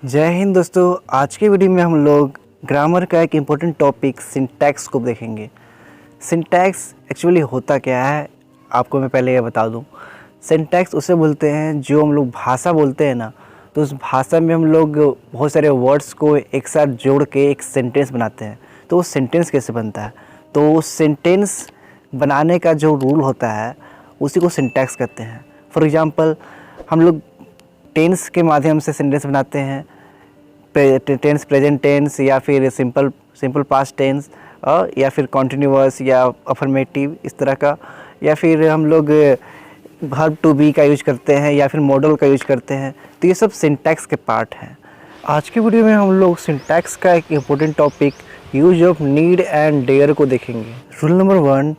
जय हिंद दोस्तों। आज के वीडियो में हम लोग ग्रामर का एक इम्पोर्टेंट टॉपिक सिंटैक्स को देखेंगे। सिंटैक्स एक्चुअली होता क्या है आपको मैं पहले ये बता दूं। सिंटैक्स उसे बोलते हैं जो हम लोग भाषा बोलते हैं ना, तो उस भाषा में हम लोग बहुत सारे वर्ड्स को एक साथ जोड़ के एक सेंटेंस बनाते हैं। तो वो सेंटेंस कैसे बनता है, तो उस सेंटेंस बनाने का जो रूल होता है उसी को सिंटैक्स कहते हैं। फॉर एग्ज़ाम्पल हम लोग टेंस के माध्यम से सेंटेंस बनाते हैं, टेंस प्रेजेंट टेंस या फिर सिंपल पास्ट टेंस या फिर कॉन्टिन्यूअस या अफर्मेटिव इस तरह का, या फिर हम लोग वर्ब टू बी का यूज करते हैं या फिर मॉडल का यूज करते हैं। तो ये सब सिंटैक्स के पार्ट हैं। आज की वीडियो में हम लोग सिंटैक्स का एक important topic use of need and dare को देखेंगे। रूल नंबर 1,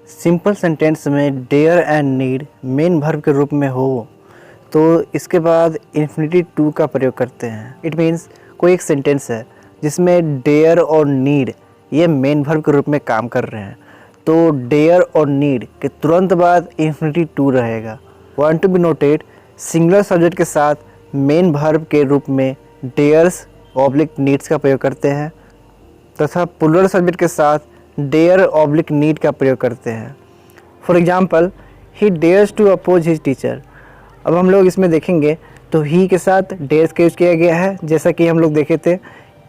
सिंपल सेंटेंस में dare and need main verb के रूप में हो तो इसके बाद इन्फिनिटी टू का प्रयोग करते हैं। इट मीन्स कोई एक सेंटेंस है जिसमें डेयर और नीड ये मेन वर्ब के रूप में काम कर रहे हैं, तो डेयर और नीड के तुरंत बाद इन्फिनिटी टू रहेगा। Point to be noted, singular subject के साथ मेन वर्ब के रूप में डेयर्स ऑब्लिक नीड्स का प्रयोग करते हैं तथा प्लूरल सब्जेक्ट के साथ डेयर ऑब्लिक नीड का प्रयोग करते हैं। For example, he dares to oppose his teacher. अब हम लोग इसमें देखेंगे तो ही के साथ डेयर्स का यूज़ किया गया है, जैसा कि हम लोग देखे थे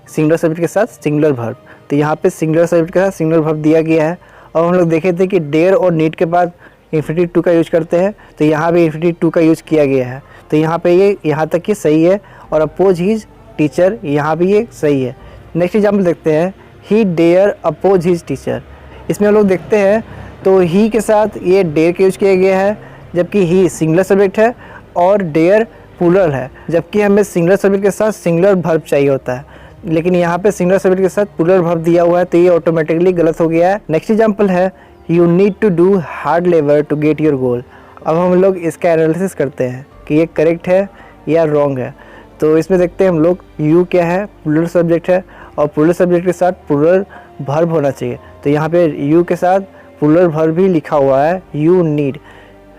सिंगुलर सब्जेक्ट के साथ सिंगुलर वर्ब। तो यहाँ पे सिंगुलर सब्जेक्ट के साथ सिंगुलर वर्ब दिया गया है। और हम लोग देखे थे कि डेयर और नीड के बाद इन्फिनिटी टू का यूज करते हैं, तो यहाँ भी इन्फिनिटी टू का यूज़ किया गया है। तो यहाँ पे ये यहाँ तक ये सही है, और अपोज हिज टीचर यहाँ भी ये सही है। नेक्स्ट एग्जाम्पल देखते हैं, he dare oppose his teacher. इसमें हम लोग देखते हैं तो ही के साथ ये डेयर का यूज किया गया है, जबकि ही सिंगुलर सब्जेक्ट है और डेयर प्लूरल है, जबकि हमें सिंगुलर सब्जेक्ट के साथ सिंगुलर वर्ब चाहिए होता है, लेकिन यहाँ पे सिंगुलर सब्जेक्ट के साथ प्लूरल वर्ब दिया हुआ है, तो ये ऑटोमेटिकली गलत हो गया है। नेक्स्ट एग्जांपल है, you need to do hard labour to get your goal. अब हम लोग इसका एनालिसिस करते हैं कि ये करेक्ट है या रॉन्ग है। तो इसमें देखते हैं हम लोग, यू क्या है, प्लूरल सब्जेक्ट है और प्लूरल सब्जेक्ट के साथ प्लूरल वर्ब होना चाहिए। तो यहाँ पे यू के साथ प्लूरल वर्ब भी लिखा हुआ है, यू नीड।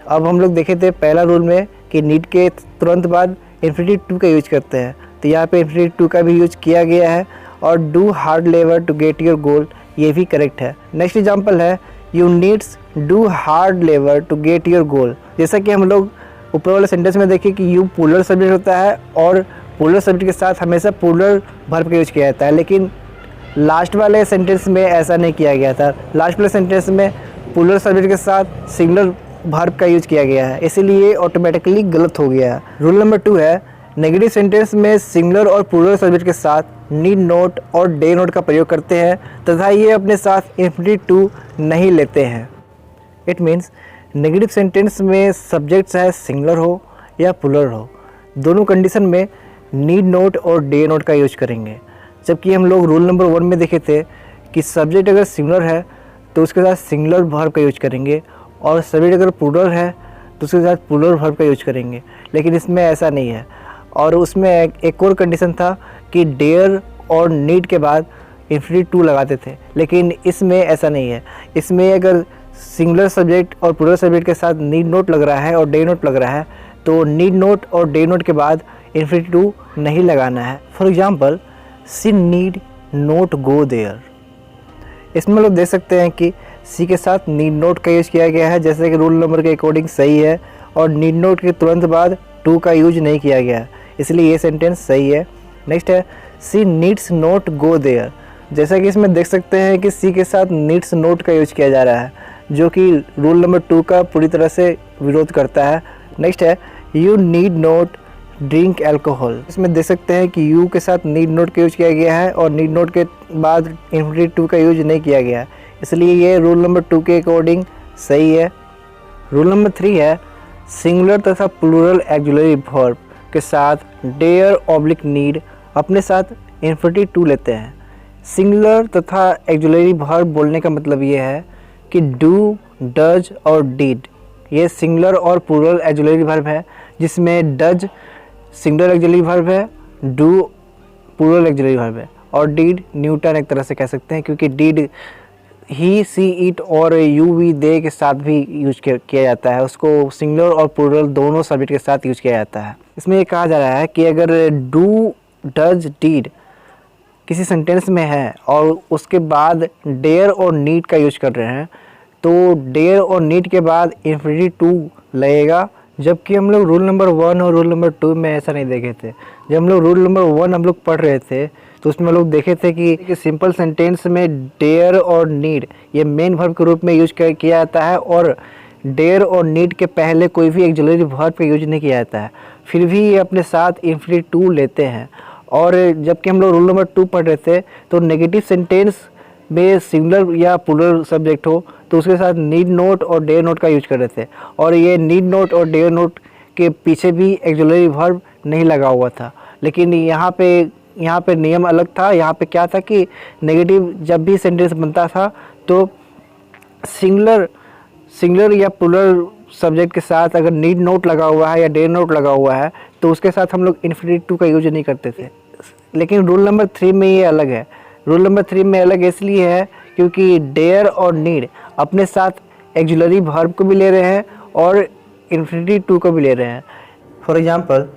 अब हम लोग देखे थे पहला रूल में कि नीड के तुरंत बाद इन्फिनिटी टू का यूज करते हैं, तो यहाँ पे इन्फिनिटी टू का भी यूज किया गया है। और do hard labour to get your goal, ये भी करेक्ट है। नेक्स्ट एग्जांपल है, you needs do hard labour to get your goal. जैसा कि हम लोग ऊपर वाले सेंटेंस में देखें कि यू प्लूरल सब्जेक्ट होता है और प्लूरल सब्जेक्ट के साथ हमेशा प्लूरल वर्ब का यूज किया जाता है, लेकिन लास्ट वाले सेंटेंस में ऐसा नहीं किया गया था। लास्ट वाले सेंटेंस में प्लूरल सब्जेक्ट के साथ सिंगुलर वर्ब का यूज किया गया है, इसीलिए ऑटोमेटिकली गलत हो गया है। रूल नंबर 2 है, नेगेटिव सेंटेंस में सिंगुलर और प्लूरल सब्जेक्ट के साथ नीड नोट और डे नोट का प्रयोग करते हैं तथा ये अपने साथ इन्फिनिटी टू नहीं लेते हैं। इट मीन्स नेगेटिव सेंटेंस में सब्जेक्ट चाहे सिंगुलर हो या प्लूरल हो, दोनों कंडीशन में नीड नोट और डे नोट का यूज करेंगे। जबकि हम लोग रूल नंबर 1 में देखे थे कि सब्जेक्ट अगर सिंगुलर है तो उसके साथ सिंगुलर वर्ब का यूज करेंगे, और सब्जेक्ट अगर प्लूरल है तो उसके साथ प्लूरल वर्ब का यूज करेंगे, लेकिन इसमें ऐसा नहीं है। और उसमें एक और कंडीशन था कि डेयर और नीड के बाद इन्फिनिटी टू लगाते थे, लेकिन इसमें ऐसा नहीं है। इसमें अगर सिंगुलर सब्जेक्ट और प्लूरल सब्जेक्ट के साथ नीड नोट लग रहा है और डे नोट लग रहा है, तो नीड नोट और डे नोट के बाद इन्फिनिटी टू नहीं लगाना है। For example, she need not go there. इसमें लोग देख सकते हैं कि सी के साथ नीड नोट का यूज किया गया है, जैसे कि रूल नंबर के अकॉर्डिंग सही है, और नीड नोट के तुरंत बाद टू का यूज नहीं किया गया है, इसलिए ये सेंटेंस सही है। नेक्स्ट है, सी नीड्स नोट गो देयर। जैसा कि इसमें देख सकते हैं कि सी के साथ नीड्स नोट का यूज किया जा रहा है, जो कि रूल नंबर 2 का पूरी तरह से विरोध करता है। नेक्स्ट है, you need note drink alcohol. इसमें देख सकते हैं कि यू के साथ नीड नोट का यूज किया गया है और नीड नोट के बाद इन्फिनिटी टू का यूज नहीं किया गया है, इसलिए ये रूल नंबर 2 के अकॉर्डिंग सही है। रूल नंबर 3 है, सिंगुलर तथा प्लूरल ऑक्सिलरी वर्ब के साथ डेयर ऑब्लिक नीड अपने साथ इन्फिनिटी टू लेते हैं। सिंगुलर तथा ऑक्सिलरी वर्ब बोलने का मतलब ये है कि डू, डज और डिड ये सिंगुलर और प्लूरल ऑक्सिलरी वर्ब है, जिसमें डज सिंगुलर ऑक्सिलरी वर्ब है, डू प्लूरल ऑक्सिलरी वर्ब है, और डिड न्यूटन एक तरह से कह सकते हैं, क्योंकि डिड ही, सी, इट और यू, वी, दे के साथ भी यूज किया जाता है। उसको सिंगुलर और प्लूरल दोनों सब्जेक्ट के साथ यूज किया जाता है। इसमें ये कहा जा रहा है कि अगर डू डज डीड किसी सेंटेंस में है और उसके बाद डेयर और नीड का यूज कर रहे हैं, तो डेयर और नीड के बाद इन्फिनिटी टू लगेगा, जबकि हम लोग रूल नंबर 1 और रूल नंबर 2 में ऐसा नहीं देखे थे। जब हम लोग रूल नंबर 1 हम लोग पढ़ रहे थे तो उसमें हम लोग देखे थे कि सिंपल सेंटेंस में डेयर और नीड ये मेन वर्ब के रूप में यूज किया जाता है और डेयर और नीड के पहले कोई भी एक्सिलरी वर्ब का यूज नहीं किया जाता है, फिर भी ये अपने साथ इन्फिनिटी टू लेते हैं। और जबकि हम लोग रूल नंबर 2 पढ़ रहे थे तो नेगेटिव सेंटेंस में सिंगुलर या प्लूरल सब्जेक्ट हो तो उसके साथ नीड नोट और डेयर नोट का यूज कर रहे थे, और ये नीड नोट और डेयर नोट के पीछे भी एक्सिलरी वर्ब नहीं लगा हुआ था। लेकिन यहाँ पे नियम अलग था। यहाँ पे क्या था कि नेगेटिव जब भी सेंटेंस बनता था तो सिंगुलर या प्लूरल सब्जेक्ट के साथ अगर नीड नोट लगा हुआ है या डेयर नोट लगा हुआ है तो उसके साथ हम लोग इन्फिनिटी टू का यूज नहीं करते थे। लेकिन रूल नंबर 3 में ये अलग है। रूल नंबर 3 में अलग इसलिए है क्योंकि डेयर और नीड अपने साथ एक्सिलरी वर्ब को भी ले रहे हैं और इन्फिनिटी टू को भी ले रहे हैं। For example,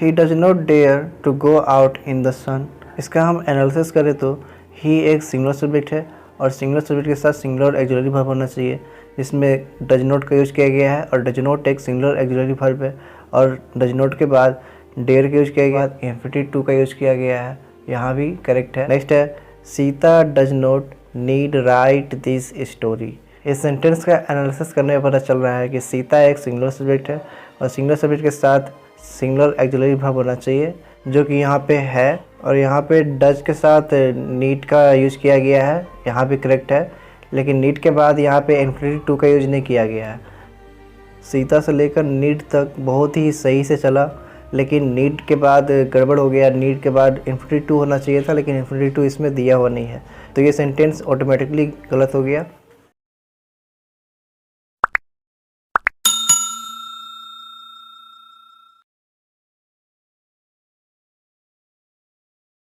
he does not dare to go out in the sun. इसका हम एनालिसिस करें तो ही एक सिंगुलर सब्जेक्ट है और सिंगुलर सब्जेक्ट के साथ सिंगुलर एक्सिलरी वर्ब होना चाहिए, जिसमें डज नॉट का यूज किया गया है और डज नॉट एक सिंगुलर एक्सिलरी वर्ब है, और डज नॉट के बाद डेयर का यूज किया गया है, इन्फिनिटी टू का यूज किया गया है, यहाँ भी करेक्ट है। नेक्स्ट है Sita does not need right this story. इस सेंटेंस का एनालिसिस करने में पता चल रहा है कि सीता एक सिंगुलर सब्जेक्ट है और सिंगुलर सब्जेक्ट के साथ सिंगुलर एक्सिलरी वर्ब होना चाहिए, जो कि यहाँ पे है, और यहाँ पे डज के साथ नीड का यूज किया गया है, यहाँ भी करेक्ट है। लेकिन नीड के बाद यहाँ पे इन्फिनिटी टू का यूज नहीं किया गया है। सीता से लेकर नीड तक बहुत ही सही से चला, लेकिन नीड के बाद गड़बड़ हो गया। नीड के बाद इन्फिनिटी टू होना चाहिए था, लेकिन इन्फिनिटी टू इसमें दिया हुआ नहीं है, तो ये सेंटेंस ऑटोमेटिकली गलत हो गया।